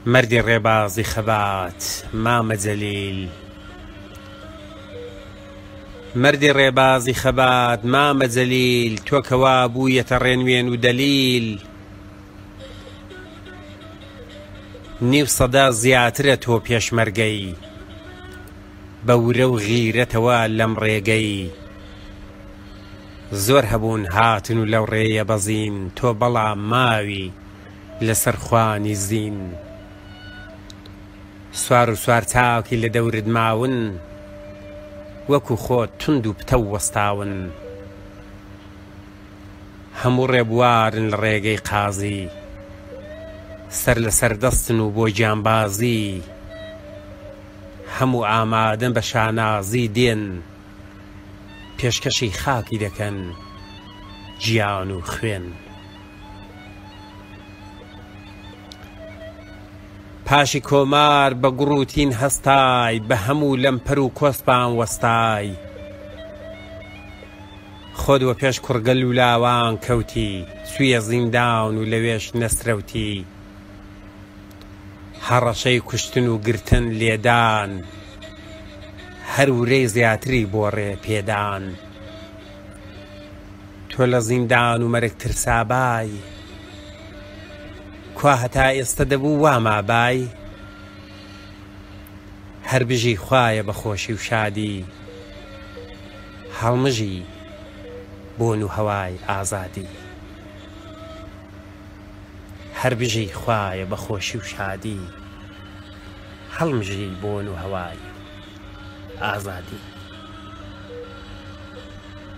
مردی ڕێبازی خەبات مامە جەلیل، مردی ڕێبازی خەبات مامە جەلیل، تۆ کەوا بوویەتە ڕێنوێن و دەلیل، نیو سەدا زیاترە تۆ پێشمەرگەی، بەورە و غیرەتەوە لەم ڕێگەی، زۆر هەبوون هاتن و لەو ڕێیە بەزین، تۆ بەڵام ماوی لەسەر خوانی زین، سوار و سوار چاوکی لە دەورت ماون، وەکو خۆت تند و پتە و وەستاون، هەموو ڕێبوارن لە ڕێگەی قازی، سەر لە سەردەستن و بۆ گیانبازی، هەموو ئامادەن بە شانازی دێن، پێشکەشی خاکی دەکەن گیان و خوێن. پاشی کۆمار بە گوڕوتین هەستای، بە هەموو لەمپەر و کۆسپان وەستای، خۆت وە پێش کوڕگەل و لاوان کەوتی، سویە زیندان و لەوێش نەسرەوتی، هەڕەشەی کوشتن و گرتن لێدان، هەر ورەی زیاتری بۆ ڕێ پێدان، تۆ لە زیندان و مەرگ ترسابای، کوا هەتا ئێستا دەبوو وامابای، هەر بژی خوایە بە خۆشی و شادی، هەڵمژی بۆن و هەوای ئازادی، هەر بژی خوایە بە خۆشی و شادی، هەڵمژی بۆن و هەوای ئازادی.